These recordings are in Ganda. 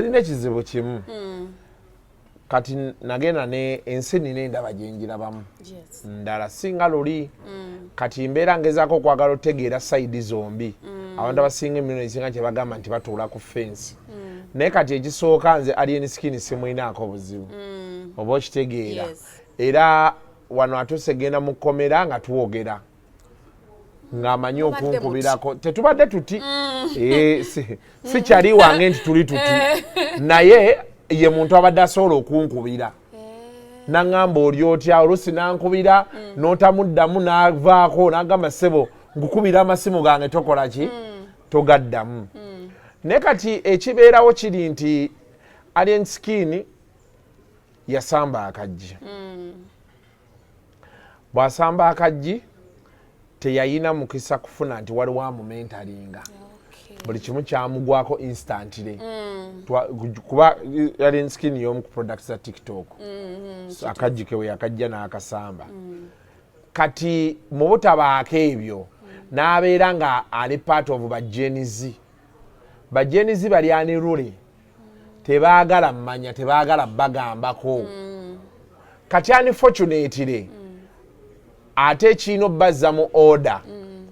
Alina ekizibu kimu. Kati nagenda ne ensini n'endaba gye njirabamu. Ndala singa luli. Kati mbeera ngezaako okwagala otegeera sayidi zombi. Abantu abasinga emirundi egisinga kye bagamba nti batuula ku fensi. Naye kati ekisooka nze alien skin simulinaako buzibu. Oba okitegeera. Era wano atuuse genda mu Komera nga tuwogera. Ng'amanyi okunkubirako. Tetubadde tuti. Si kyali wange nti tuli tuti. Naye ye muntu abadde asobola okunkubira. Nangamba oli otya oluusi nankubira n'otamuddamu n'avaako n'agamba ssebo nkukubira amasimu gange tokola ki togaddamu. Naye kati ekibeerawo kiri nti alien skin yasamba akaggi. Bw'asamba akaggi teyayina mukisa kufuna nti waliwo amumentalinga. Buli kimu kyamugwako instantly. Kuba alien skin y'omu ku products za TikTok. Akaggi ke we yakajja n'akasamba. Kati mu butabaako ebyo n'abeera nga ali part of bajenizi. Bajenizi bali anirule. Tebaagala mmanya, tebaagala bagambako. Kati unfortunately ate kino bazza mu order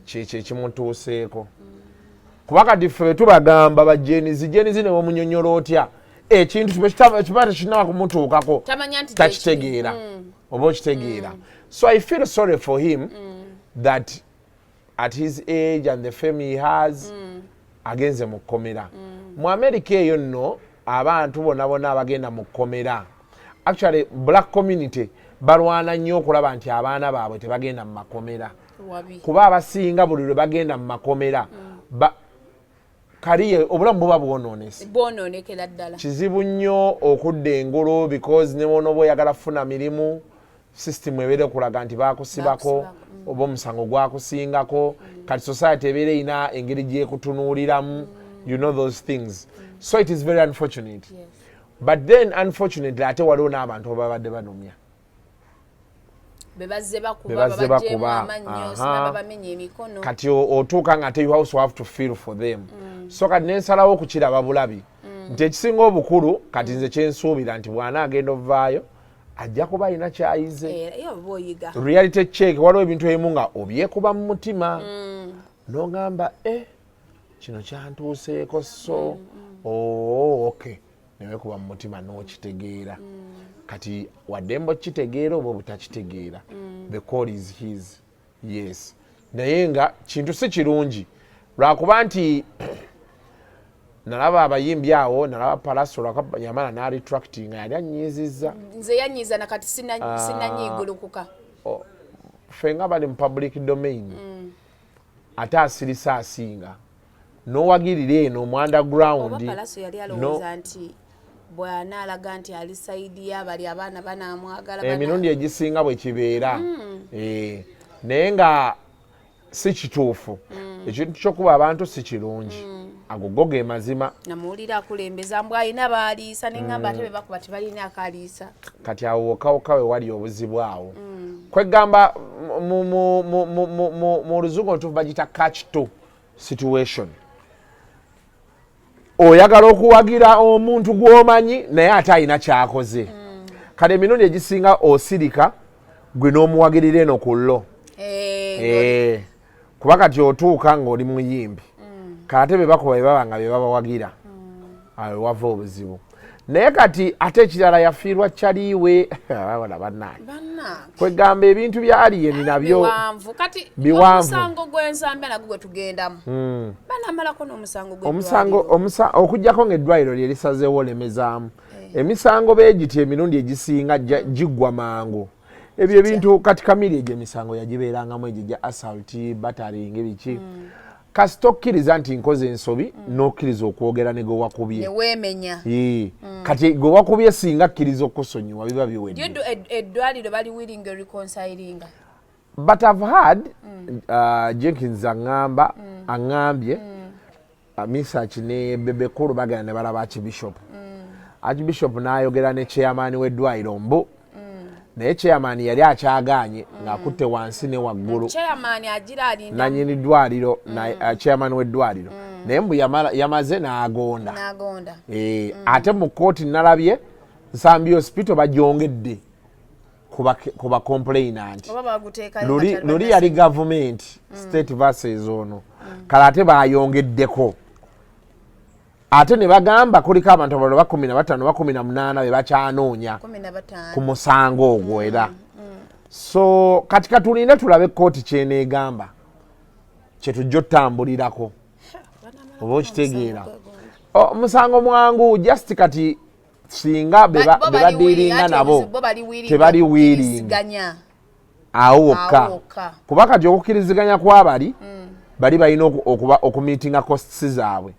kyekyo ekimutuuseeko. Kuba kati ffe tubagamba bajenizi ne bamunyonnyola otya ekintu kibata kinaba kumutuukako takitegeera oba okitegeera. So I feel sorry for him that at his age and the fame he has agenze mu Komera. Mu America eyo nno abantu bonna abagenda mu Komera, actually black community balwana nnyo okulaba nti abaana baabwe tebagenda mu makomera. Kuba abasinga buli lwe bagenda mu makomera kaliye obulamu buba bwononekera ddala. Kizibu nnyo okudda engolo because ne bono oyagala kufuna mirimu system ebeera okulaga nti baakusibako oba omusango gwakusingako. Kati society ebeera erina engeri gyekutunuuliramu, you know those things. So it is very unfortunate. But then unfortunately ate waliwo n'abantu ababadde banumya. Bebazze bakuba bamenye emikono. Kati otuuka nga you also have to feel for them. So kati nensalawo okukiraba bulabi nti ekisinga obukulu kati nze kyensuubira nti bwana agenda ovaayo ajja kuba alina kyayize. Reality check waliwo ebintu ebimu nga obyekuba mu mutima n'ogamba kino kyantuuseeko so okay newekuba mu mutima n'okitegeera. Kati wadde kitegeera oba butakitegeera the call is his. Yes, naye nga kintu si kirungi lwakuba nti nalaba abayimbi awo, nalaba Palaso yamala n'retracting yali anyiizizza. Nze yanyiiza nakati sinanyiigulukuka. Ffe nga bali mu public domain ate asirisa asinga n'owagirira eno mu underground. Oba Palaso yali alowooza nti bw'anaalaga nti ali sayidi y'abali abaana banaamwagala. Emirundi egisinga bwe kibeera. Naye nga si kituufu. Ekintu ky'okuba abantu si kirungi. Ago ge mazima. Namuwulira akulembeza mbw alina baaliisa n'eŋŋamba ate be bakuba tebalina akaliisa. Kati awo wokawoka we wali obuzibu awo. Kwegamba mu luzungu olutuufu bagita catch to situation. Oyagala okuwagira omuntu gw'omanyi naye ate alina kyakoze. Kale emirundi egisinga osirika gwe n'omuwagirira eno ku llo. Kuba kati otuuka ng'oli muyimbi. Kate be bakuba be baba nga be babawagira. Awo wava obuzibu. Naye kati ate ekirala yafiirwa kyaliwe abana bannange. Kwegamba ebintu bya alien nabyo biwanvu. Kati omusango gw'ensamba nagwo gwe tugendamu. Banamalako n'omusango gw'eddwaliro. Okuggyako ng'eddwaliro lye lisazeewo lemezaamu. Emisango beegiti emirundi egisinga giggwa mangu. Ebyo ebintu kati Kamiri egyo emisango yagibeerangamu egyo gya assault, battering ebiki. Kasita okkiriza nti nkoze ensobi n'okkiriza okwogera ne gwe wakubye. Ne weemenya. Kati gwe wakubye singa akkiriza okusonyiwa biba biwedde. Eddwaliro bali willing reconciling. But I've heard Jenkins angambye Misach ne Bebekulu bagenda ne balaba Archbishop. Archbishop n'ayogera ne chairman w'eddwaliro mbu naye chairman yali akyagaanye ng'akutte wansi ne waggulu. Chairman agira alinda nannyini ddwaliro chairman w'eddwaliro naye mbu yamaze n'agonda ate mu kkooti nalabye Nsambi hospital bagyongedde kuba complainant luli yali government state versus ono kale ate bayongeddeko ate ne bagamba kuliko abantu abalala 15 18 be bakyanoonya ku musango ogwo era so katika tulinde tulabe kkooti kyeneegamba kyetujja otambulirako oba okitegeera omusango mwangu just kati singa bebadiringa nabo tebali wiiringa awo wokka kuba kati okukkiriziganya kwabali bali balina okumiitinga costs zaabwe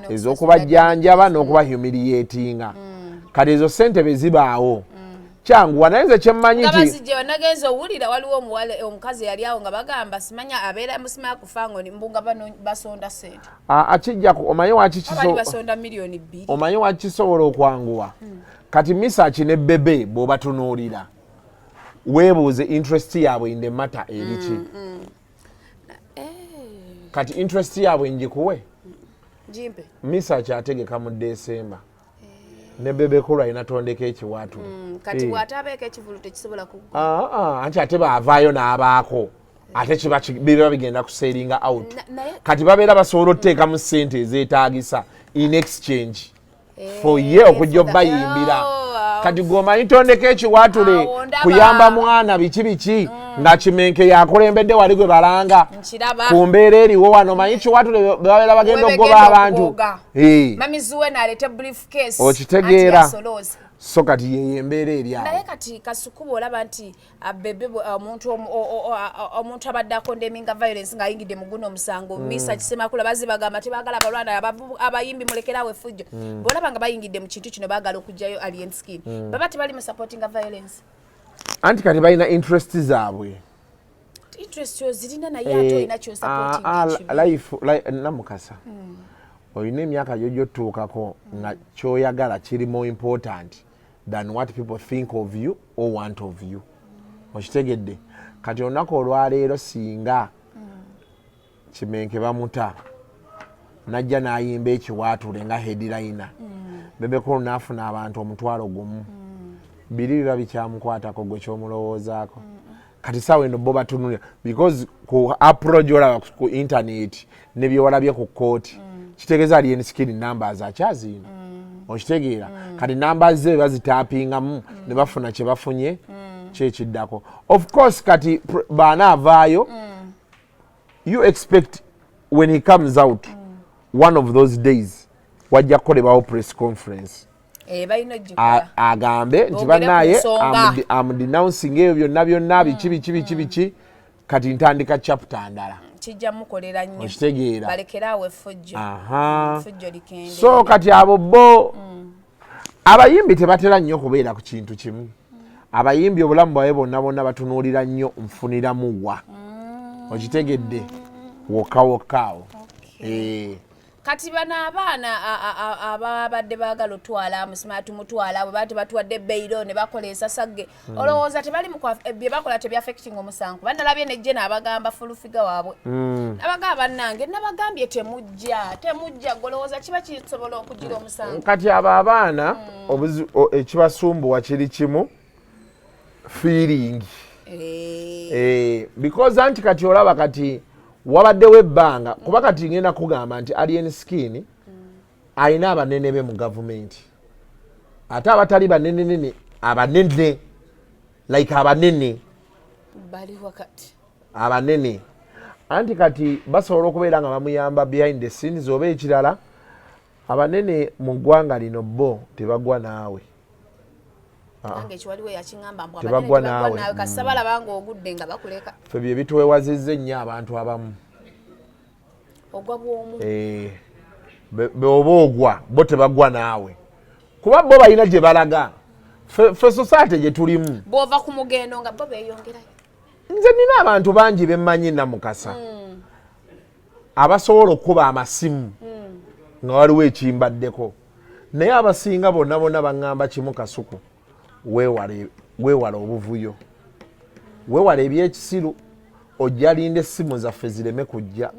ez'okubajjanjaba n'okuba humiliatinga kati ezo ssente bezibaawo kyanguwa naye nze kyemmanyi nti nagenza owulira waliwo omukazi yali awo nga bagamba simanya abeera musima kufango mbunga basonda ssente akijjaku omanyi basonda miliyoni 2 omanyi wakisobola okwanguwa kati misaki ne bebe bw'obatunuulira weebuuze interest yaabwe in the matter eriki kati interest yaabwe njikuwe misaki ategeka mu December ne bebe kulu alina tondeka ekiwaatule kati bw'ataabeeko ekivulu tekisobola kugwa anti ate baavaayo n'abaako ate biba bigenda kuseeringa out kati babeera basobola okuteeka mu ssente ezeetaagisa in exchange for ye okujja obbayimbira kati gwomanyi tondeka ekiwaatule kuyamba mwana biki nga Kimenke yakulembedde wali gwe balanga ku mbeera eriwo wano manyi kiwaatule babeera bagenda okugoba abantu mamizuwe n'aleeta briefcase okitegeera so kati yeyo embeera eri awo naye kati Kasuku olaba nti bebe omuntu abadde akondeminga violence ng'ayingidde mu guno omusango misa kisemakula bazzi bagamba tebaagala abalwana abayimbi mulekerawo effujjo bw'olaba nga bayingidde mu kintu kino baagala okugjayo alien skin baba tebali mu supportinga violence anti kati balina interest zaabwe interest zirina naye ate olina life namukasa olina emyaka gy'otuukako nga kyoyagala kiri more important than what people think of you or want of you okitegedde kati olunaku olwaleero singa Kimenke bamuta najja n'ayimba ekiwaatule nga headliner bebekulu n'afuna abantu omutwalo gumu biri biba bikyamukwatako gwe kyomulowoozaako kati sawa eno bo batunulira because ku approach olaba ku internet ne byewalabye ku kooti kitegeeza alien skin numbers akyazino okitegeera kati numbers ze bazitaapingamu ne bafuna kye bafunye kyekiddako of course kati baana avaayo you expect when he comes out one of those days wajja kukolebwawo press conference agambe nti bannaye amudenouncing ebyo byonna biki kati ntandika chapter ndala kijja mukolera nnyo okitegeera balekerawo effujjo likende so kati abo bo abayimbi tebatera nnyo kubeera ku kintu kimu abayimbi obulamu bwawe bonna batunuulira nnyo nfuniramu wa okitegedde wokkawokkawo kati bana abaana ababadde baagala otwala musima tumutwala bwe bati batuwadde beyiro ne bakola esasagge olowooza tebali bye bakola tebyaffecting omusango bannalabye nejje n'abagamba fulufiga waabwe nabagamba bannange nabagambye temujja golowooza kiba kisobola okugira omusango kati abo abaana ekibasumbuwa kiri kimu feeling because anti kati olaba kati wabaddewo ebbanga kuba kati ngenda kugamba nti alien skin alina abanene be mu gavumenti ate abatali banene abanene like abanene bali wakati abanene anti kati basobola okubeera nga bamuyamba behind the scenes oba ekirala abanene mu ggwanga lino bo tebagwa naawe tebagwa naawe kasabala banga ogudde nga bakuleka fe bye bituwewazizza ennyo abantu abamu ogwa bwomu oba ogwa bo tebagwa naawe kuba bo balina gye balaga fe society gye tulimu bw'ova ku mugendo nga bo beeyongerayo nze nina abantu bangi bemmanyi namukasa abasobola okuba amasimu nga waliwo ekimbaddeko naye abasinga bonna baŋŋamba kimu Kasuku weewale obuvuyo weewale ebyekisiru ojja linda essimu zaffe zireme kujja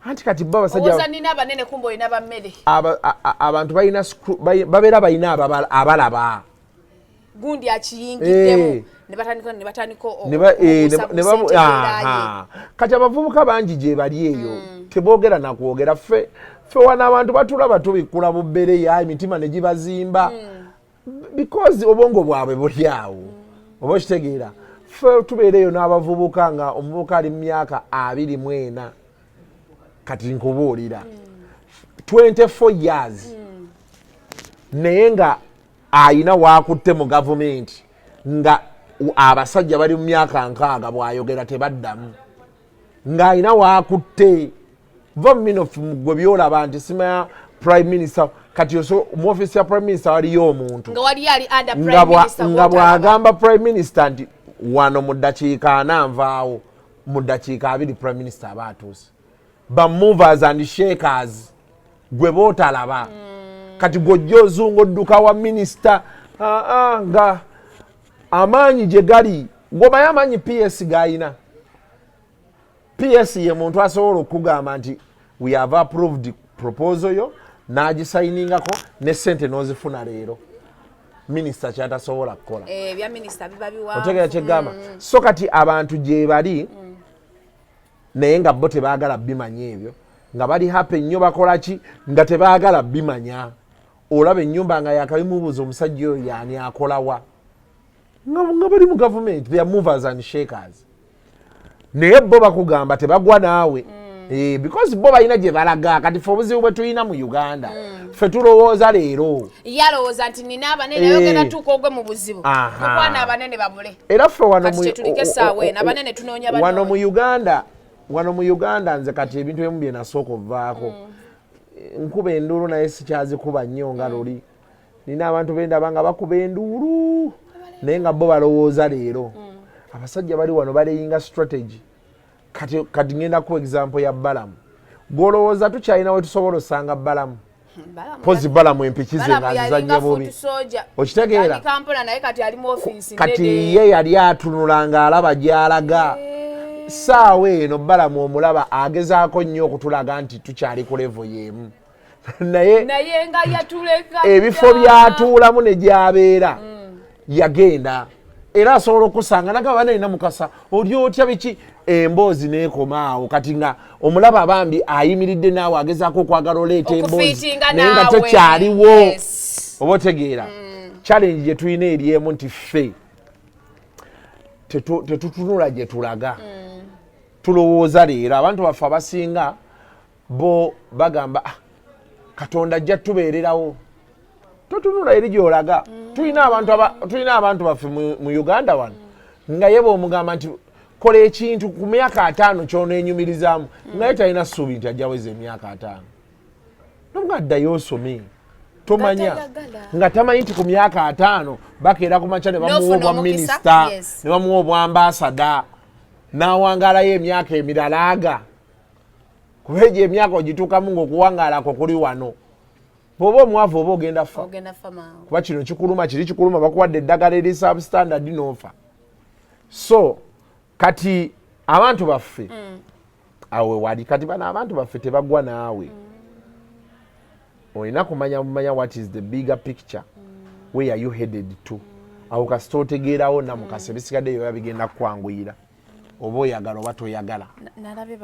anti kati baba basajja oza nina abanene kumbo ina bammere abantu balina babeera balina abalaba gundi akiyingiddemu ne batandika kati abavubuka bangi gye bali eyo teboogera nakwogera ffe wana abantu batulaba tubikkula bubbere ya emitima ne gibazimba because obwongo bwabwe buli awo oba okitegeera ffe tubeereyo n'abavubuka nga omuvubuka ali mu myaka 24 kati nkubuulira 24 years naye nga ayina waakutte mu gavumenti nga abasajja bali mu myaka 6 bw'ayogera tebaddamu ng'ayina waakutte va mu minofu gwe byolaba nti simaya prime minister kati mu office ya prime minister waliyo omuntu nga bw'agamba prime minister nti wano mu ddakiika 4 nvaawo mu ddakiika 2 prime minister aba atuuse ba movers and shakers gwe bootalaba kati gw'ojja ozunga odduka wa minisita nga amaanyi gye gali ngobaye amaanyi PS g'ayina. PS ye muntu asobola okugamba nti we have approved proposal yo n'agisayiningako ne ssente n'ozifuna leero minisita kyatasobola kukola otegera kyegamba so kati abantu gye bali naye nga bo tebaagala bimanya ebyo nga bali happy nnyo bakola ki nga tebaagala bimanya olaba ennyumba nga yakabimubuuza omusajja oyo yaani akolawa nga bali mu gavumenti they are movers and shakers naye bo bakugamba tebagwa naawe because bo balina gye balaga kati fe obuzibu bwe tulina mu Uganda fe tulowooza leero yalowooza nti nina abanene yogera tuuka ogwe mu buzibu okwana abanene babule era fe wano mu Uganda nze kati ebintu ebimu bye nasooka ovaako nkuba enduulu naye sikyazikuba nnyo nga luli nina abantu bendaba nga bakuba enduulu naye nga bo balowooza leero abasajja bali wano baleyinga strategy kati ngenda ku example ya Balamu gwolowooza tukyalina we tusobola osanga Balamu pozi Balamu empikize nga azizanye bubi okitegeera kati ye yali atunula ng'alaba gy'alaga saawa eno Balamu omulaba agezaako nnyo okutulaga nti tukyali ku levo y'emu naye nga yatuleka ebifo byatuulamu ne gy'abeera yagenda era asobola okusanga nagaba nalina mukasa oli otya biki emboozi neekomaawo kati nga omulaba bambi ayimiridde naawe agezaako okwagala oleeta emboozi naye nga tekyaliwo oba otegeera challenge gye tulina eri emu nti ffe tetutunula gye tulaga tulowooza leero abantu baffe abasinga bo bagamba Katonda ajja tubeererawo totunula eri gy'olaga tulina abantu baffe mu Uganda wano nga ye bw'omugamba nti kola ekintu ku myaka 5 ky'oneenyumirizaamu naye talina ssuubi nti ajjaweza emyaka 5 nobwa addayo osome tomanya nga tamanyi nti ku myaka 5 bakeera ku makya ne bamuwa obwa minisita ne bamuwa obwambasada n'awangaalayo emyaka emirala aga kuba egyo emyaka ogituukamu ng'okuwangaalako kuli wano bw'oba omwavu oba ogenda fa kuba kino kikuluma kiri kikuluma bakuwadde eddagala eri substandard n'ofa so kati abantu baffe awe wali kati bano abantu baffe tebagwa naawe olina kumanya what is the bigger picture where are you headed to awo kasita otegeerawo namukase bisigadde yoya bigenda kukwanguyira oba oyagala oba toyagala nalabe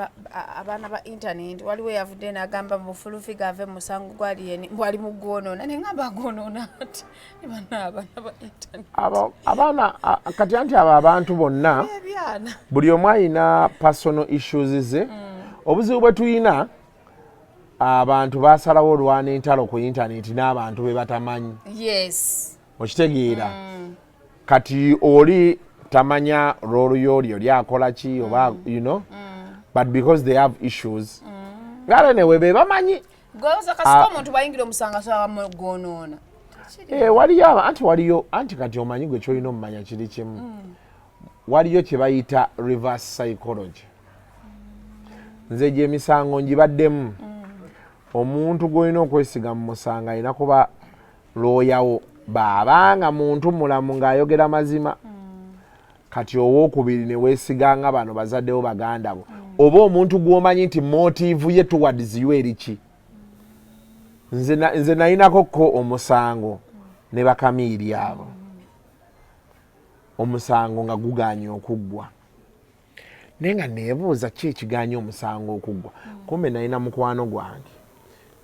abaana ba internet waliwo yavudde n'agamba bufulufi gave musango gwali bwali mu gwonoona ne ngamba agwonoona ati abaana ba internet abaana kati anti abo abantu bonna buli omu alina personal issues ze obuzibu bwe tulina abantu basalawo olwana entalo ku internet n'abantu be batamanyi okitegeera kati oli tamanya role yolyo lyakola ki oba you know but because they have issues ngale newe be bamanyi goza kasiko omuntu bayingira omusanga sawa mu gwonoona waliyo anti kati omanyi gwe kyolina omumanya kiri kimu waliyo kye bayita reverse psychology nze gye emisango ngibaddemu omuntu gwolina okwesiga mu musanga alina kuba looyawo baabanga muntu mulamu ng'ayogera mazima kati owookubiri ne weesiganga bano bazaddewo baganda bo oba omuntu gw'omanyi nti motivu ye towards you eriki nze nayinako ko omusango ne bakamiiri abo omusango nga guganye okuggwa naye nga neebuuza ki ekiganye omusango okuggwa kumbe nayina mukwano gwange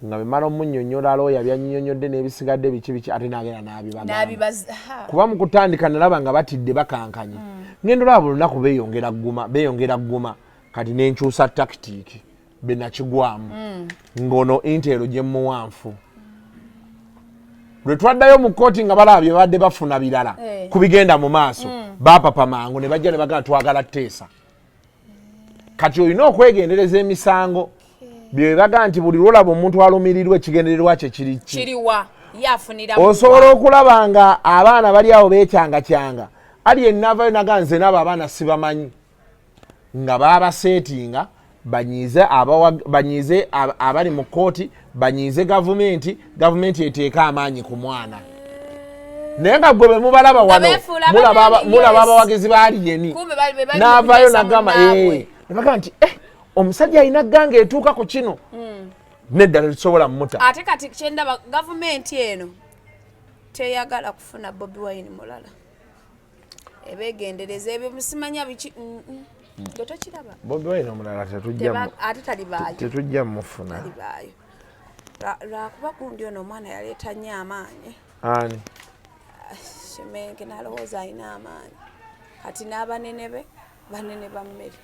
nga bemala omunnyonnyola looya byannyonnyodde n'ebisigadde biki ate n'agenda n'abibagamba kuba mu kutandika nalaba nga batidde bakankanye ngendo laba buli lunaku beeyongera gguma kati n'enkyusa takitiiki be nakigwamu ng'ono intero gye muwanfu lwe twaddayo mu kkooti nga balaba bye badde bafuna birala ku bigenda mu maaso baapapa mangu ne bajja ne bagamba twagala tteesa kati olina okwegendereza emisango bye baga nti buli lwolaba omuntu alumirirwa ekigendererwa kye kiriwa osobola okulaba nga abaana bali awo beekyangakyanga ali enavayo naganze nabo abaana sibamanyi nga babaseetinga banyiize abali mu kkooti banyiize gavumenti eteeka amaanyi ku mwana naye nga gwe be mubalaba wano mulaba abawagizi baaliyeni n'avaayo nagamba nebaga nti omusajja alina gganga etuuka ku kino neddala tusobola mmuta ate kati kyendaba gavumenti eno teyagala kufuna Bobi Wine mulala ebegendereza ebyo musimanya biki tokiraba Bobi Wine omulala tetujja mufuna lwakuba gundi ono omwana yaleeta nnyo amaanyi ani Shemenke nalowooza alina amaanyi kati n'abanene be banene ba mmere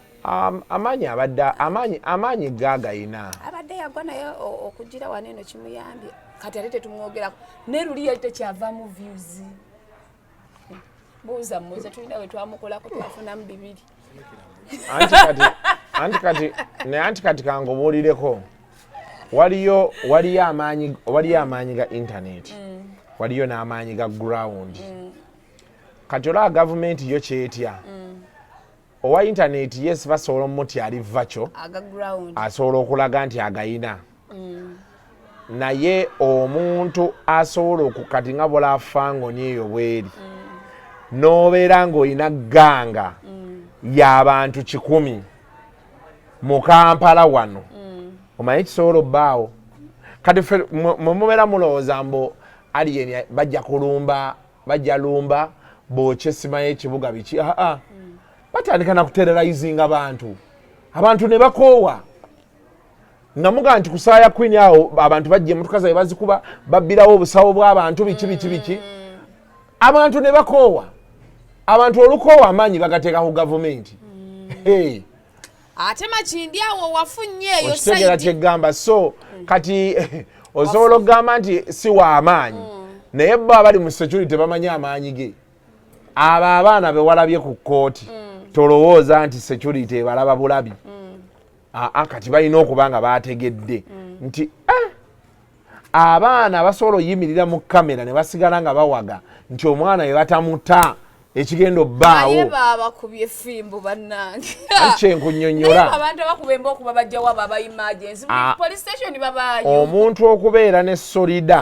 amaanyi gaagayina abadde yagwa naye okugira wano eno kimuyambye kati ate tetumwogerako ne luli yali tekyavaamu views buuza mmuze tulina we twamukolako twafunamu 2 anti kati kangobuulireko waliyo amaanyi ga internet waliyo n'amaanyi ga ground kati olaba gavumenti yo kyetya owa internet yes basobola omutya ali vacho asobola okulaga nti agayina naye omuntu asobola okukati nga bwolafangoni eyo bweri n'obeera ng'olina gganga y'abantu 100 mu Kampala wano omanyi kisobola obbaawo kati mubeera mulowooza mbu aliyeni bajja lumba bookye essima y'ekibuga biki batandika nakuterrorizinga abantu ne bakoowa nga muga nti kusaaya Queen awo abantu bajja emmotoka zaabwe bazikuba babbirawo obusawo bw'abantu biki abantu ne bakoowa abantu olukoowa amaanyi bagateeka ku gavumenti ate makindi awo wafunye eyo okitegera kyegamba so kati osobola okugamba nti si wa amaanyi naye bo abali mu security bamanyi amaanyi ge abo abaana bewalabye ku kkooti tolowooza nti security ebalaba bulabi kati balina okuba nga bategedde nti abaana basobola oyimirira mu kamera ne basigala nga bawaga nti omwana we batamuta ekigendo bbaawo babakubye effimbu bannange kyenkunnyonnyola abantu abakuba emba okuba bajjawo abo aba emergency police station babaayo omuntu okubeera ne solida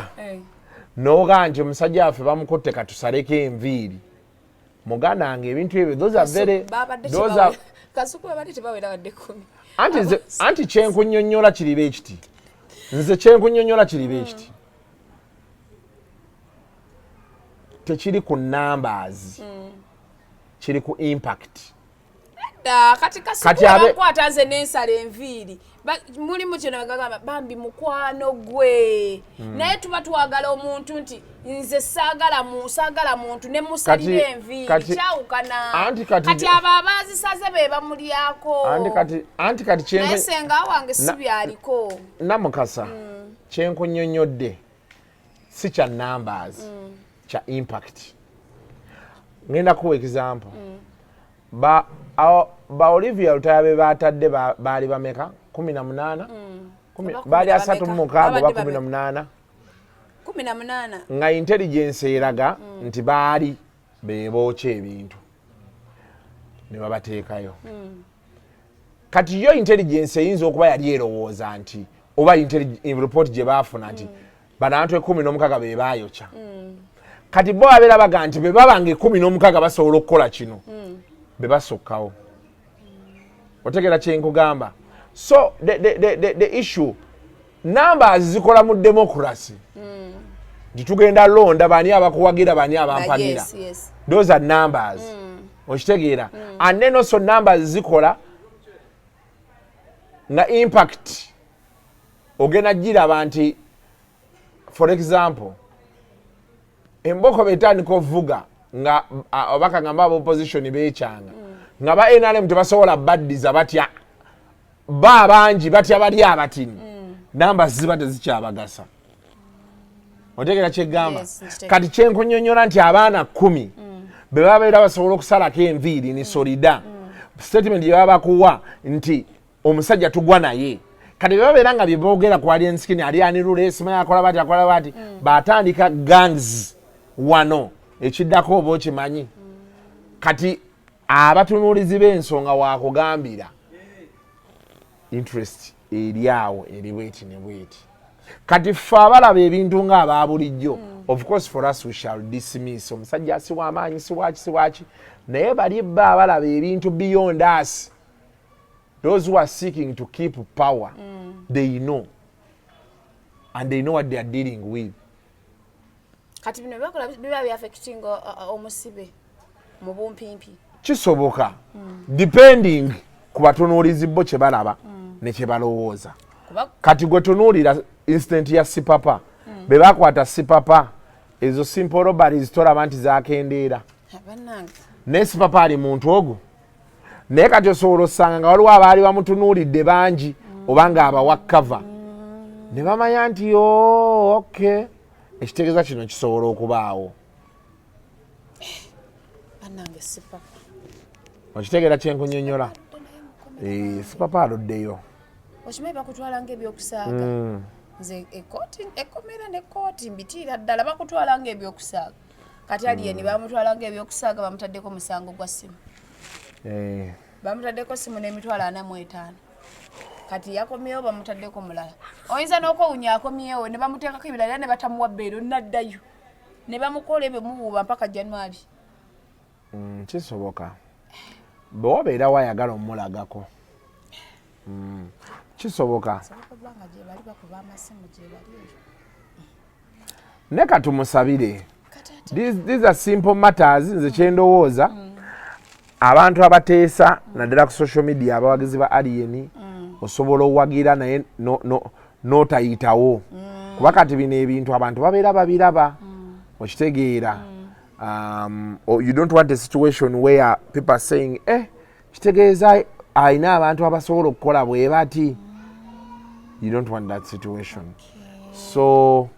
noga nti omusajja waffe bamukutte katusaleko enviiri muganda nga ebintu ebyo Kasuku babadde tebawera wadde 10 anti kyenkunnyonnyola kiriba ekiti nze kyenkunnyonnyola kiriba ekiti tekiri ku numbers kiri ku impact kati Kasuku abakwata nze n'ensala enviiri mulimu kino bagamba bambi mukwano gwe naye tuba twagala omuntu nti nze saagala muntu ne musalira enviiri kyawukana kati abo abazisaze be bamulyako anti kati naye senga wange si byaliko namukasa kyenkunnyonnyodde si kya numbers kya impact ngenda kuwa example ba Olivia Lutayabe batadde baali bameka 18 baali 36 ba 18 nga intelligence eraga nti baali bebookya ebintu ne babateekayo kati yo intelligence eyinza okuba yali erowooza nti oba report gye baafuna nti banantu 16 be baayokya kati bo abeera baga nti be babanga 16 basobola okukola kino bebasokkawo otegera kyenkugamba so the issue numbers zikola mu democracy titugenda londa bani abakuwagira bani abampagira those are numbers okitegeera and then also numbers zikola na impact ogenda giraba nti for example emboko betandika ovuga nga abakagamba aba opposition beekyanga nga ba NRM tebasobola baddiza batya ba bangi batya bali abatini numbers ziba tezikyabagasa otegera kyegamba kati kyenkunyonyola nti abaana 10 be babeera basobola okusalako enviiri ni solida statement yebabakuwa nti omusajja tugwa naye kati babeera nga byeboogera ku alien skin ali anirula esima akola bati batandika gangs wano ekiddako oba okimanyi kati abatunuulizi b'ensonga wakugambira interest eryawo eri bweti ne bweti kati ffe abalaba ebintu ng'aba bulijjo of course for us we shall dismiss omusajja asiwa amaanyi siwaki naye bali bba abalaba ebintu beyond us those who are seeking to keep power they know and they know what they are dealing with kati bino bakola biba byafecting omusibe mu bumpimpi kisoboka depending ku batunuulizi bo kye balaba ne kye balowooza kati gwe tunuulira instant ya sipapa be bakwata sipapa ezo simple robberies tolaba nti zakendeera ne sipapa ali muntu ogwo naye kati osobola osanga nga waliwo abaali bamutunuulidde bangi oba nga abawakava ne bamanya nti okay ekitegeeza kino kisobola okubaawo okitegeera kyenkunyonyola sipapa aluddeyo okimanyi bakutwala ng'ebyokusaaga nze ekomera n'ekkooti mbitiira ddala bakutwala ng'ebyokusaaga kati aliyeni bamutwala ng'ebyokusaaga bamutaddeko musango gwa ssimu bamutaddeko ssimu n'emitwalo 45 kati yakomyewo bamutaddeko mulala oyinza n'okwewunya akomyewo ne bamuteekako ebirala era ne batamuwa bbeero naddayo ne bamukola ebyo mubuuba mpaka January kisoboka bwe wabeera wayagala omulagako kisoboka ne katumusabire these are simple matters nze kyendowooza abantu abateesa naddala ku social media abawagizi ba alien osobola owagira naye n'otayitawo kuba kati bino ebintu abantu babeera babiraba okitegeera you don't want a situation where people are saying kitegeeza ayina abantu abasobola okukola bwe bati you don't want that situation so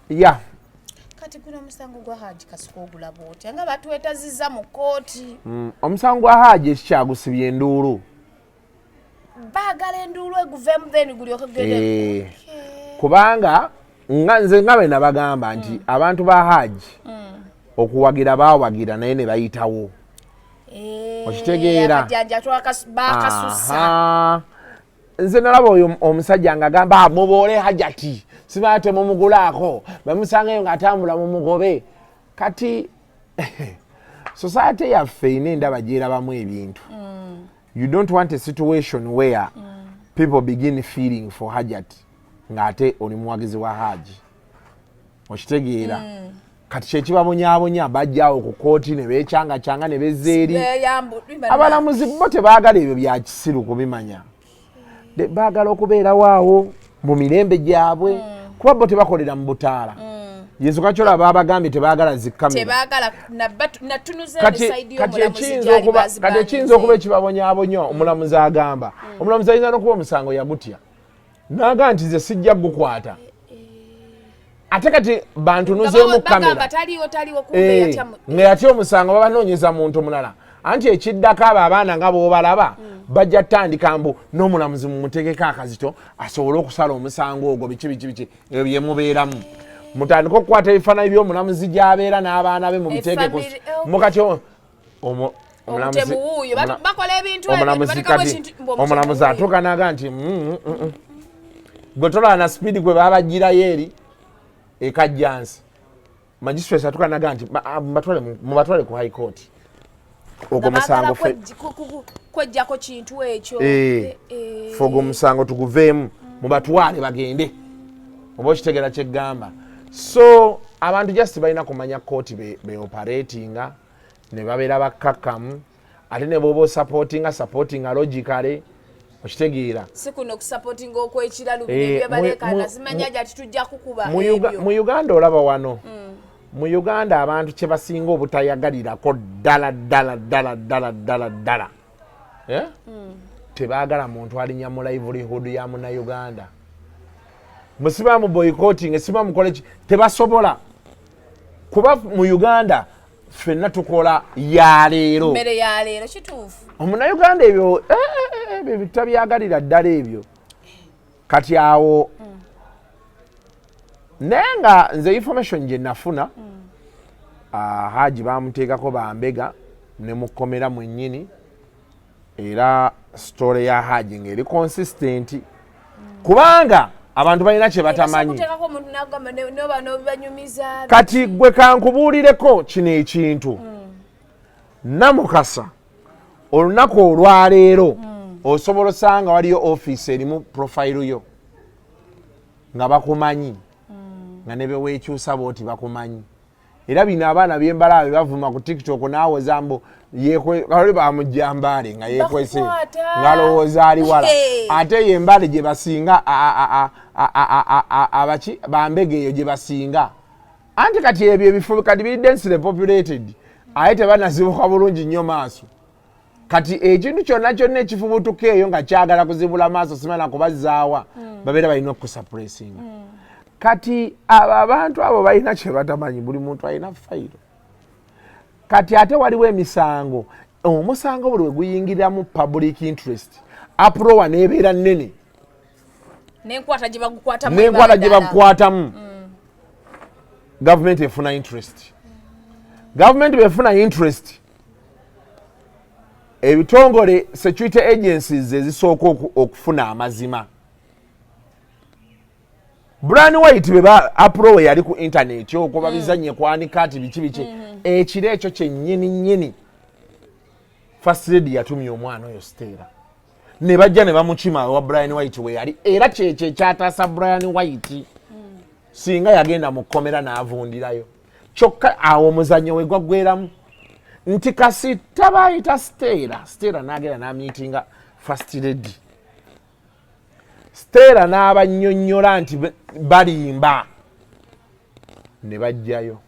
yeah kati guno omusango gwa Hajji Kasuku ogulaba otya nga batwetazizza mu kkooti omusango gwa Hajji ekikyagusibya enduulu baagala enduulu eguveemu then gulyoke gende kubanga nze nga bwe nabagamba nti abantu ba Hajji okuwagira baawagira naye ne bayitawo okitegeera nze nalaba oyo omusajja ng'agamba muboole Hajjati siba temumugulaako bamusangeyo ng'atambula mu mugobe kati society yaffe ina endaba gyerabamu ebintu you don't want a situation where people begin feeling for Hajjati ng'ate oli muwagizi wa Hajji okitegeera kati kyekibabonyaabonya bajjaawo ku kooti ne beekyanga ne bezza eri abalamuzi bo tebaagala ebyo bya kisiru kubimanya baagala okubeerawaawo mu mirembe gyabwe kuba bo tebakolera mu butaala yesu kacola babagambye tebaagala zikkamera kati ekiyinza okuba ekibabonyaabonya omulamuzi agamba omulamuzi ayinza n'okuba omusango yagutya n'agamba nti ze sijja gukwata ate kati bantunuzeemu kamera nga yatya omusango babanoonyeza muntu mulala anti ekiddako abo abaana nga bw'obalaba bajja ttandika mbu n'omulamuzi mumutegeko akazito asobole okusala omusango ogwo biki ebyo bye mubeeramu mutandika okukwata ebifaananyi by'omulamuzi gy'abeera n'abaana be mubiteeke mukati omulamuzi atuuka n'aga nti gwe tolaba na sipiidi gwe babagirayo eri ekajjansi magistrate atuuka n'aga nti mubatwale ku high court ogwo musango kwejjako kintu ekyo ogwo musango tuguveemu mubatwale bagende oba okitegera kyeggamba. So abantu just balina kumanya kooti be operatinga ne babeera bakkakkamu ate ne bwoba supportinga logically okitegeera si kuno okusupportinga okwekiralu bye balekana zimanya jati tujja kukuba mu Uganda olaba wano mu Uganda abantu kye basinga obutayagalirako ddala tebaagala muntu alinya mu livelihood ya Munnayuganda. Musiba mu boycotting esiba mukole tebasobola kuba mu Uganda ffenna tukola ya leero mmere ya leero kituufu Omunnayuganda ebyo bitabyagalira ddala ebyo kati awo nenga nze information gye nafuna Hajji bamuteekako bambega ne mu Komera mwennyini era story ya Hajji ng'eri consistent kubanga abantu balina kye batamanyi. Kati gwe kankubuulireko kino ekintu Namukasa olunaku olwaleero osobola osanga waliyo office erimu profile yo nga bakumanyi nga ne beweekyusa booti bakumanyi era bino abaana byembalabe bavuma ku TikTok naawe zambo yekwali bamujjambaale nga yekwese ngalowooza ali wala ate yembale gye basinga abaki bambege eyo gye basinga anti kati ebyo ebifo kati biri densely populated aye tebanazibuka bulungi nnyo maaso kati ekintu kyonna kyonna ekifubutuka eyo nga kyagala kuzibula maaso simana kubazaawa babeera balina okusuppressinga kati abo abantu abo balina kye batamanyi buli muntu alina fayiro kati ate waliwo emisango omusango buli we guyingiriramu public interest aprowa neebeera nnene n'enkwata gye bagukwatamu gavumenti efuna interest gavumenti befuna interest ebitongole security agencies ezisooka okufuna amazima. Brian White beba aprowe yali ku internet okwo babizanye kwanika ati biki ekire ekyo kyennyini first lady yatumye omwana oyo Stella ne bajja ne bamukima wa Brian White we yali era kyekye kyataasa Brian White singa yagenda mu Komera n'avundirayo kyokka awo omuzannyo we gwaggweramu nti kasi tabayita Stella n'agenda n'amyitinga first lady Stella n'abannyonnyola nti balimba ne bajjayo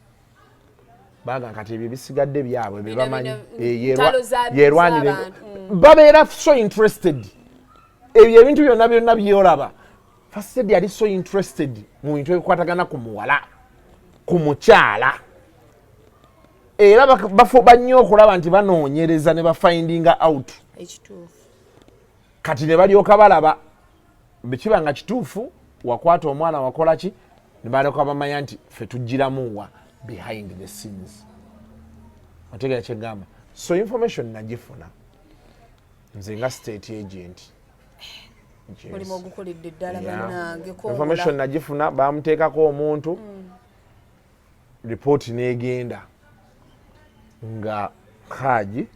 baga kati ebyo bisigadde byabwe be bamanyi yerwanire babeera so interested ebyo ebintu byonna byolaba first lady yali so interested mu bintu ebikwatagana ku muwala ku mukyala era bafuba nnyo okulaba nti banoonyereza ne bafindinga out kati ne balyoka balaba bekiba nga kituufu wakwata omwana wakola ki ne balyoka bamanya nti ffe tujjiramuwa behind the scenes otegera kyegamba so information nagifuna nze nga state agent mulimu ogukoledde ddala bannange information nagifuna bamuteekako omuntu report negenda nga Hajji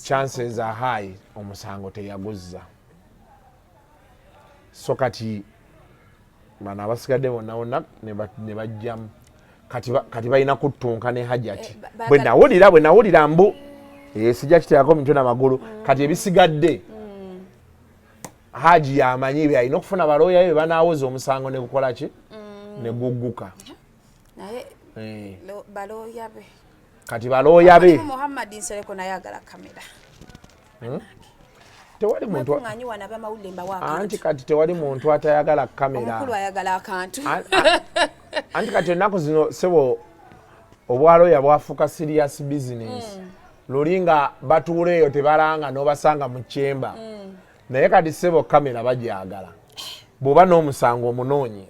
chances are high omusango teyaguzza so kati bana abasigadde bonna ne bajjamu kati balina kuttunka ne Hajji bwe nawulira mbu sijja kiteekako mitwe n'amagulu kati ebisigadde Hajji yamanyi bye alina okufuna balooya be banaawoza omusango ne gukola ki ne gugguka naye balooya be kati balooya be Muhammad Nsereko naye agala kamera tewali muntu anti kati tewali muntu atayagala kamera omukulu ayagala akantu anti kati ennaku zino sebo obwalooya bwafuuka serious business lulinga batuula eyo tebalanga n'obasanga mu kyemba naye kati sebo kamera bajagala bw'oba n'omusango omunoonyi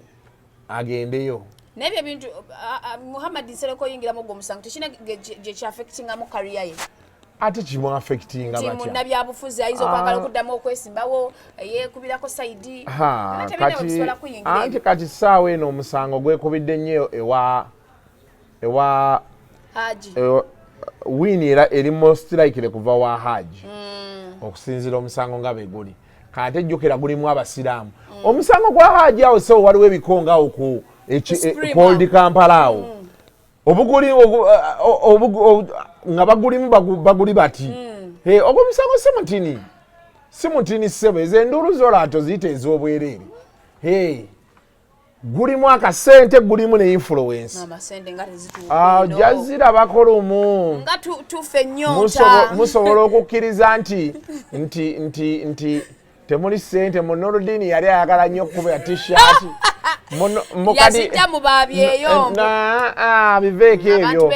agendeyo nebyo ebintu Muhammad Nsereko yingiramu ogwo omusango tekina gye kyaffectingamu career ye ate kimu affectinga batya timu nabyabufuzi ayinza okwagala okuddamu okwesimbawo yeekubirako sayidi anti kati ssaawa eno omusango gwekubidde nnyo ewa wini era eri most likely kuva wa Hajji okusinzira omusango nga beguli kati ejjukira gulimu abasiraamu omusango gwa Hajji awo so waliwo ebikonga awo ku Cold Kampala awo obuguli nga bagulimu baguli bati ogwo musango simutini sebo ez'enduru zolaato ziyita ez'obwereere gulimu akasente gulimu ne influence jazirabako lumu musobola okukkiriza nti temuli sente munoludini yali ayagala nnyo okukuba ya t-shirt yazijja mu babyeyo biveeko ebyo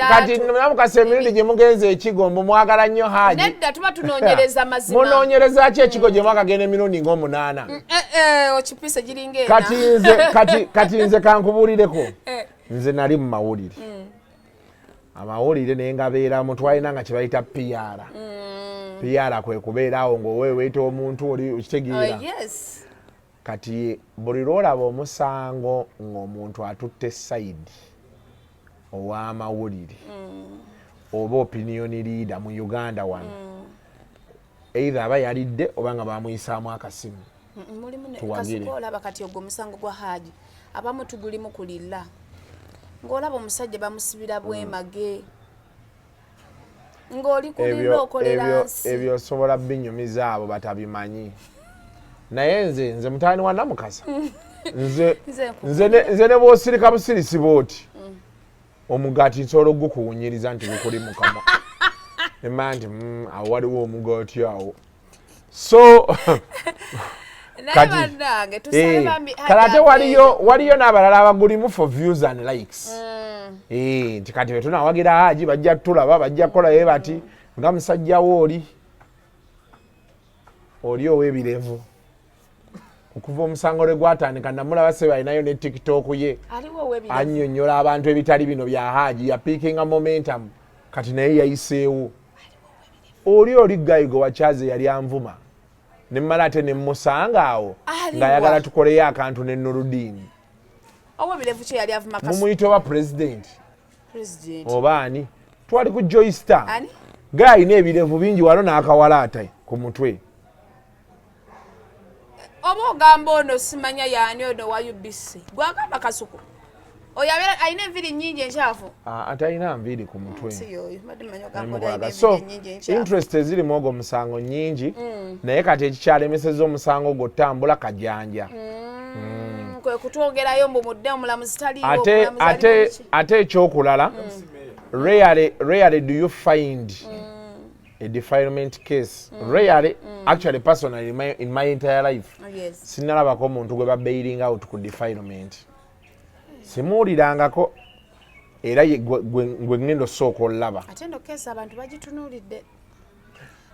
kati namukasa emirundi gye mugenza ekigo mbu mwagala nnyo Hajji nedda tuba tunoonyereza mazima munoonyereza ki ekigo gye mwakagenda emirundi ng'omunaana okipise giringa ena kati nze kankubuulireko nze nali mu mawulire amawulire naye ngabeeramu twalina nga kyebayita PR kwe kubeeraawo ng'oweeweeta omuntu oli okitegeera kati buli lwolaba omusango ng'omuntu atutte sayidi ow'amawulire oba opinion leader mu Uganda wano either aba yalidde oba nga bamuyisaamu akasimu Kasuku olaba kati ogwo omusango gwa Hajji abamu tugulimu kulilla ng'olaba omusajja bamusibira bwemage ng'oli kulilla okolera nsi ebyo osobola binyumiza abo batabimanyi naye nze mutaani wa Namukasa nze ne bw'osirika busirisi bw'oti omugaati nsobola ogukuwunyiriza nti gukuli mukama ema nti awo waliwo omugaati awo so kale ate waliyo n'abalala abagulimu for views and likes nti kati bwe tunawagira Hajji bajja tulaba bajja kukola ye bati nga musajjawo oli ow'ebirevu okuva omusango lwe gwatandika namulaba sebe alinayo ne TikTok ye annyonnyola abantu ebitali bino bya Hajji yapiikinga momentum kati naye yayiseewo oli gayigo wakyaze yali anvuma nemmala ate nemmusanga awo ng'ayagala tukoleyo akantu ne Nurudini mumuyita oba president oba ani twali ku Joystar gayina ebirevu bingi wano n'akawalaata ku mutwe oba ogamba ono simanya yaani ono wa UBC gwagamba Kasuku oyo alina enviri nnyingi enkyafu ate alina nviri ku mutwe so interest ezirimu ogwo omusango nnyingi naye kati ekikyalemeseza omusango ogwo ttambula kajanja kwe kutwogerayo mbu mudde omulamuzi taliiwo ate ekyokulala rarely do you find a defilement case rarely actually personally in my entire life sinalabako omuntu gwe babailing out ku defilement simuwulirangako era gwe ngendo sooka olaba ate eno kesi abantu bagitunuulidde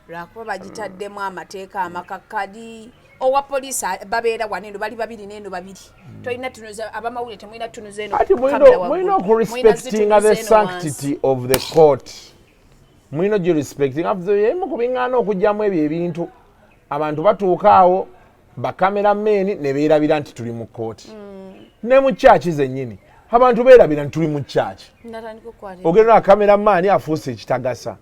lwakuba bagitaddemu amateeka amakakkadi owa poliisi babeera waneno bali babiri neno babiri tolina tunuza abamawulire temulina tunuza eno ati mulina okurespectinga the sanctity of the court mulina girespecting emu kubiŋŋaana okugyamu ebyo ebintu abantu batuuka awo bakamerameni ne beerabira nti tuli mu kooti ne mu kyaki zennyini abantu beerabira nti tuli mu kyaki ogenda akameramaani afuuse ekitagasa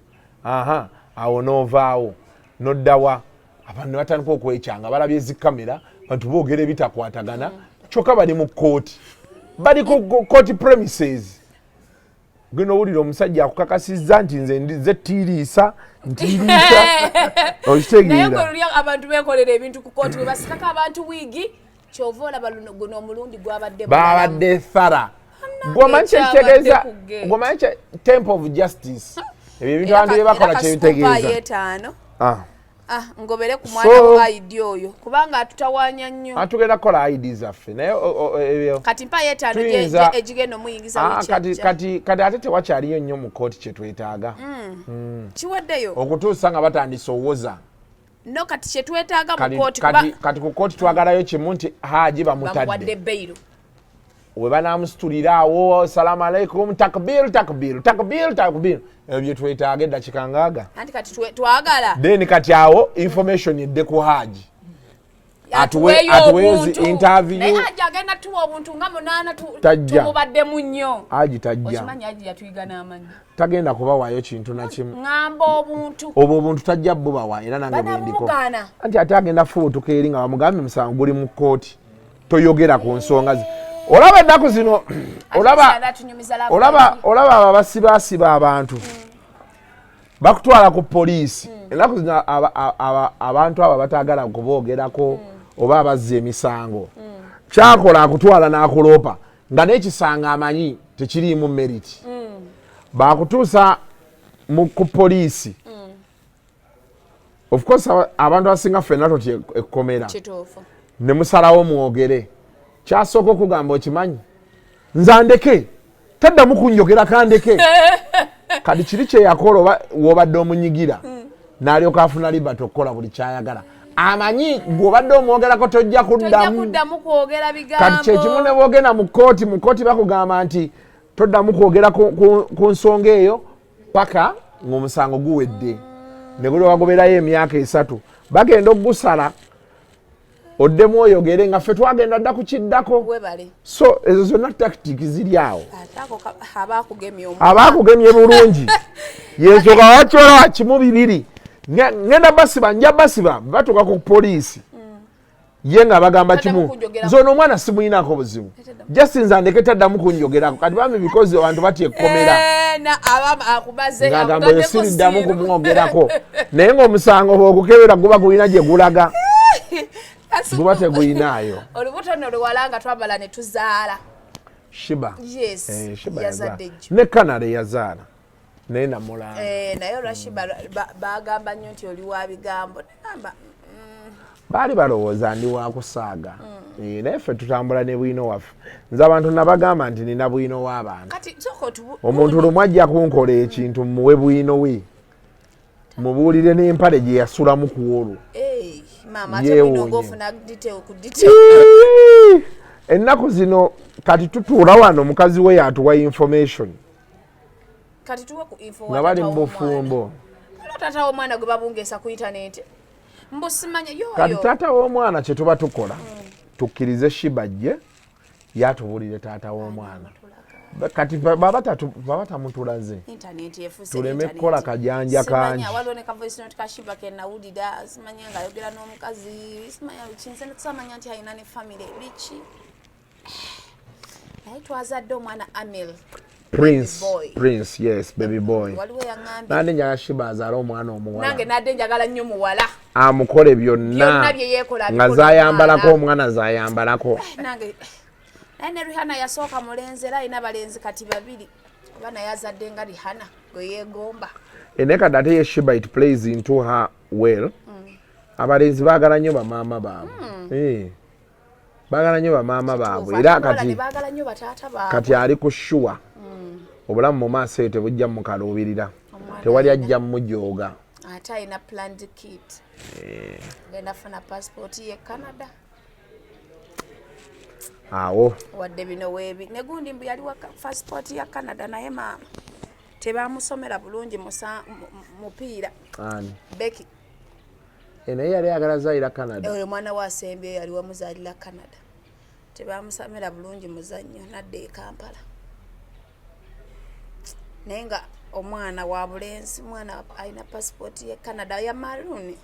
awo noovaawo noddawa abantu ne batandika okwekyanga balabye ezikamera bantu boogera ebitakwatagana kyokka bali mu kooti bali ku kooti premises genda owulira omusajja akukakasizza nti nze tiriisa okitegeera naye abantu beekolera ebintu ku kooti bwe basikako abantu wiigi kyova olaba guno omulundi babadde thara gwomanyi kyekitegeeza gwomanyi temple of justice ebyo ebintu abantu bye bakola kyebitegeeza ngobere ku mwana wa ID oyo kubanga atutawaanya nnyo atugenda kukola ID zaffe naye ebyo kati mpa yeetaano egigenda omuyingiza kati ate tewakyaliyo nnyo mu kooti kye twetaaga kiwaddeyo okutuusa nga batandise owoza no kati kye twetaaga mu kooti kati ku kooti twagalayo kimu nti Hajji bamutadde beyiro we banamusitulira awo salaamu alaikum takbir ebyo twetaaga eddakiika ngaaga anti kati twagala then kati awo information edde ku Hajji atuweyo interview naye Hajji agenda tuwa obuntu nga 8 tumubadde mu nnyo Hajji tajja okimanyi Hajji yatuyiga n'amanyi tagenda kubawaayo kintu na kimu ngamba obuntu obwo obuntu tajja bubawa era nange bwendiko anti ate agenda fuutuka eri nga bamugambe omusango guli mu kkooti toyogera ku nsonga olaba ennaku zino olaba ababasibaasiba abantu bakutwala ku poliisi ennaku zino abantu abo bataagala kuboogerako oba abazza emisango kyakola akutwala n'akuloopa nga n'ekisanga amanyi tekiriimu meriti bakutuusa ku poliisi of course abantu abasinga ffenna totya ekkomera ne musalawo mwogere kyasooka okugamba okimanyi nzandeke taddamu kunjogera kandeke kati kiri kyeyakola oba wobadde omunyigira n'alyoka afuna libati okukola buli kyayagala amanyi gw'obadde omwogerako tojja kuddamu kwogera bigambo kati kyekimu ne boogenda mu kkooti bakugamba nti toddamu kwogera ku nsonga eyo paka ng'omusango guwedde ne guli wagoberayo emyaka 3 bagenda okugusala oddemu oyogere nga ffe twagenda dda kukiddako so ezo zonna tactics ziri awo abaakugemye bulungi yekyoka wakyola kimu 2 ngenda basiba nja basiba batuuka ku poliisi ye nga bagamba kimu nze omwana simuyinako buzibu just nzandeke taddamu kunjogerako kati bami because abantu batya ekkomera ngagamba yo siriddamu kumwogerako naye ng'omusango bwogukebera guba gulina gye gulaga guba teguyinaayo olubuto nno luwala nga twambala ne tuzaala Shiba Shiba yazaala ne Canada yazaala naye namulanga naye olwa Shiba bagamba nnyo nti oli wa bigambo namba baali balowooza ndi wa kusaaga naye ffe tutambula ne bwino waffe nze abantu nabagamba nti nina bwino w'abantu omuntu lumu ajja kunkola ekintu muwe bwino we mubuulire n'empale gye yasulamu ku olwo ennaku zino kati tutuula wano mukazi we yatuwa information nga bali mu bufumbo taata w'omwana gwe babungeesa ku internet kati taata w'omwana kye tuba tukola tukkirize Shiba gye yatubuulire taata w'omwana kati baba tamutulaze tuleme kukola kajanja kangi waliwo ne kavoice note ka Shiba ke nawulira simanya nga ayogera n'omukazi simanya kinze tusamanya nti alina ne family biki naye twazadde omwana Amel Prince yes baby boy nande njaga Shiba azaala omwana omuwala nange nadde njagala nnyo muwala amukole byonna nga zayambalako omwana zayambalako nange naye Rihanna yasooka mulenzi era alina balenzi kati 2 oba naye azadde nga Rihanna gwe yeegomba enekadde ate ye Shiba it plays into her well abalenzi baagala nnyo bamaama baabwe baagala nnyo bamaama baabwe era kati ali ku shuwa obulamu mu maaso eyo tebujja mukaluubirira tewali ajja mujooga ate alina planned kit genda funa passport ye Canada awo wadde bino weebi ne gundi mbu yali wa passport ya Canada naye maama tebamusomera bulungi mupiira Becky naye yali ayagala zaayira Canada oyo mwana wa Sembe yali wamuzaalira Canada tebamusomera bulungi muzannyo nadde e Kampala naye nga omwana wa bulenzi mwana alina passport ye Canada ya maroon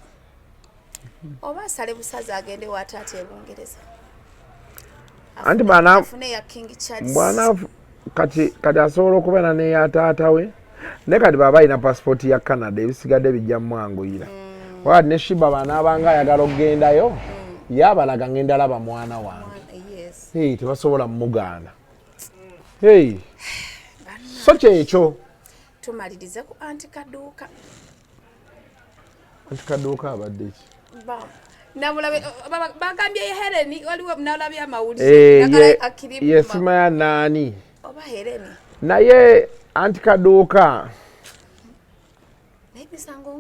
oba asale busaza agende wa taata e Bungereza anti bwana kati asobola okubeera neya taata we naye kati baba alina passport ya Canada ebisigadde bijja mumwanguyira wakati ne Shiba baana abanga ayagala okugendayo yabalaga ngenda laba mwana wange tebasobola mumugaana so kyekyo tumalirize ku anti kaduuka abadde ki bagambye Heleni waliwo nalabye amawulire yesima ya naani oba Heleni naye anti kaduuka emisango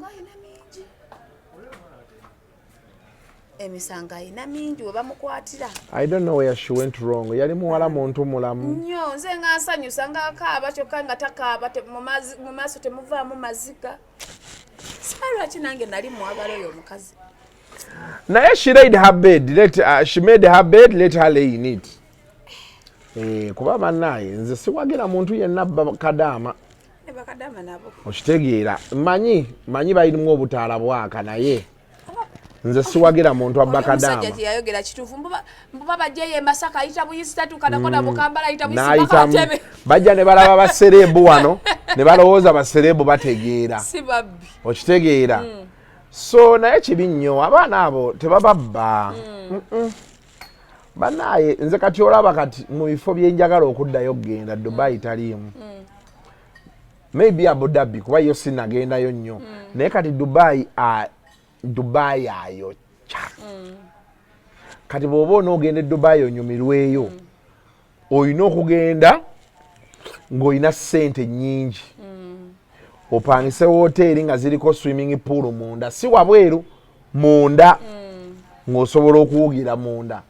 nga alina mingi we bamukwatira I don't know where she went wrong yali muwala muntu mulamu nnyo nze nga nsanyusa nga akaaba kyokka nga takaaba mu maaso temuvaamu maziga sibalwaki nange nali mwagala oyo omukazi naye she laid her bed, she made her bed, let her lay in it. Kuba bannaye nze siwagira muntu yenna abba kadaama. Bakadaama nabo. Okitegeera manyi bayirimu obutaala bwaka naye nze siwagira muntu abba kadaama. Omusajja yayogera kituufu mbuba bajja ye Masaka ayita buyisitatu kanakona Bukambala ayita buyisitatu bajja ne balaba baserebu wano ne balowooza baserebu bategeera. Si babbi. Okitegeera. So naye kibi nnyo abaana abo tebababba. Bannaye nze kati olaba kati mu bifo byenjagala okuddayo genda Dubai taliimu. Maybe Abu Dhabi kuba yo sinagendayo nnyo. Naye kati Dubai ayokya. Kati bw'oba onoogenda Dubai onyumirweyo olina okugenda ng'olina ssente nnyingi. Opangise hoteeri nga ziriko swimming pool munda si wabweru munda ng'osobola okuwugira munda.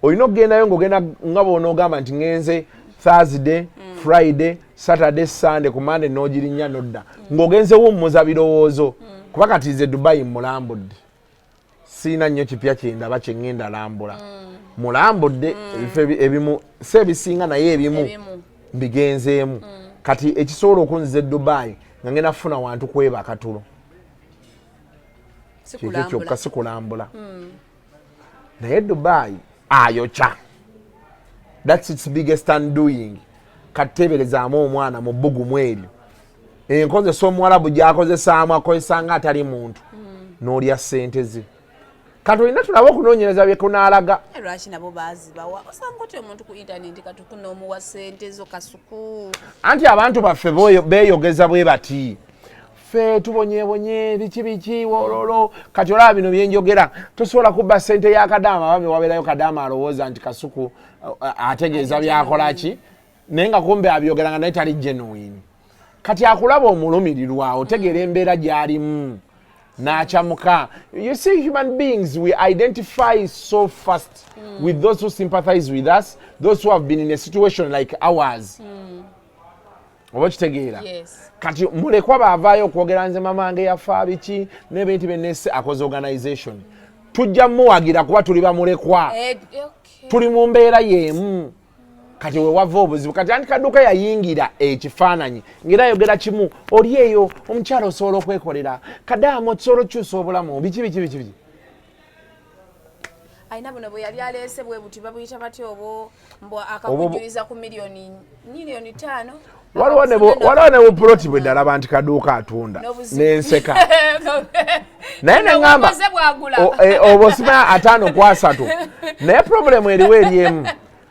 Olina okugendayo ng'ogenda nga bw'onoogamba nti ngenze Thursday, Friday, Saturday, Sunday ku Monday n'ogirinnya nodda ng'ogenze wummuzza birowoozo kuba kati nze Dubai mulambudde siina nnyo kipya kyendaba kye ŋŋenda lambula mulambudde ebifo ebimu si ebisinga naye ebimu mbigenzeemu kati ekisobola okunziza Dubai nga ngenda kufuna wantu kwebaka tulo kyekyo kyokka sikulambula naye Dubai ayokya. That's its biggest undoing. Kateberezaamu omwana mu bbugumu eryo enkozesa omuwalabu gy'akozesaamu akozesanga atali muntu n'olya ssente ze. Kati olina tulaba okunoonyereza bye kunaalaga. Lwaki nabo baazibawa osanga oti omuntu ku intaneti katukunoomuwa ssente zo Kasuku. Anti abantu baffe beeyogeza bwe bati ffe tubonyeebonye biki wololo kati olaba bino byenjogera tosobola kubba ssente y'akadaama bamwe wabeerayo kadaama alowooza nti Kasuku ategeeza byakolaki naye nga kumbe abyogeranga naye tali genuine. Kati akulaba omulumirirwa otegeera embeera gy'alimu n'akyamuka. You see, human beings, we identify so fast with those who sympathize with us, those who have been in a situation like ours. Oba kitegeera? Yes. Kati mulekwa baavaayo okwogera nze mamange yafa biki n'ebintu byennese akoze organization. Tujja muwagira kuba tuli bamulekwa. Tuli mu mbeera y'emu. Kati we wava obuzibu kati anti kadduka yayingira ekifaananyi ngera ayogera kimu oli eyo omukyala osobola okwekolera kadaama osobola okukyusa obulamu biki ayina buno bwe yali aleese bwe buti babuyita batya obwo mbu akakujuliza ku miliyoni 5 waliwo ne bupuloti bwe ddalaba nti kadduuka atunda n'enseka naye neŋŋamba obwo simanya 5-3 naye problemu eriwo eryemu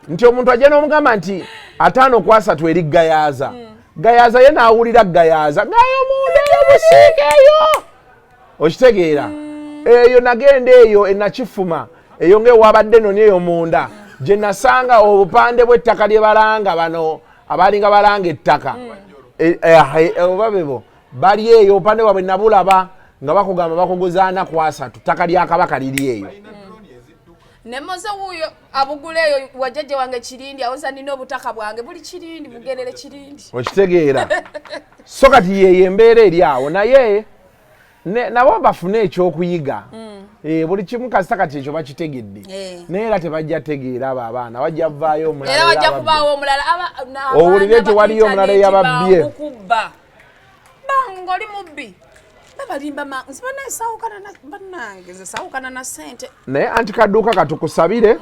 nti omuntu ajja n'omugamba nti 5-3 eri gayaaza gayaaza ye n'awulira gayaaza ngayo munda eyobusiika eyo okitegeera eyo nagenda eyo enakifuma eyo ng'ewabadde noni eyo munda gye nasanga obupande bw'ettaka lye balanga bano abalinga balanga ettaka oba bebo bali eyo obupande bwabwe nabulaba nga bakugamba bakuguza 4-3 ttaka lya Kabaka liri eyo. Nemoze wuyo abuguleyo wajjaje wange Kirindi awoza nina obutaka bwange buli Kirindi mugerere Kirindi. Okitegeera. So kati ye embeera eri awo naye nabo bafune ekyokuyiga. Buli kimu kasita kati ekyo bakitegedde. Naye era tebajja tegeera abo abaana wajja vaayo omulala. Era wajja kubaawo omulala owulire nti waliyo omulala eyababbye. Bangoli mubbi. Balimba nsibana esawukana na bannange zesawukana na ssente naye anti kadduuka katukusabire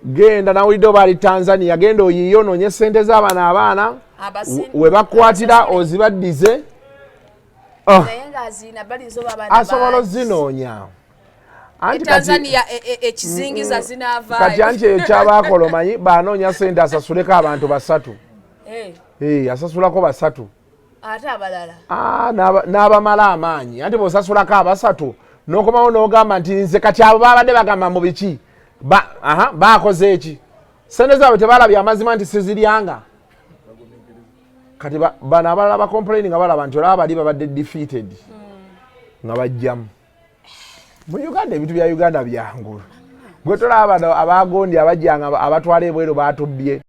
genda nawulidde oba ali Tanzania genda oyiyo noonye ssente z'abaana abaana we bakwatira ozibaddize naye ng'azina balizo babaana asobola ozinoonya Tanzania ekizingiza zinaavaayo kati anti ekyabaakola omanyi baanoonya ssente asasuleko abantu 3 asasulako 3 ate abalala n'abamala amaanyi anti bw'osasulako 3 n'okomawo n'ogamba nti nze kati abo babadde bagamba mu biki baakoze eki ssente zaabwe tebalabye amazima nti siziryanga kati bano abalala bakomplaini nga balaba nti olaba bali babadde defeated nga bajjamu mu Uganda ebintu bya Uganda byangu gwe tolaba bano abagondi abajjanga abatwala ebweru baatubbye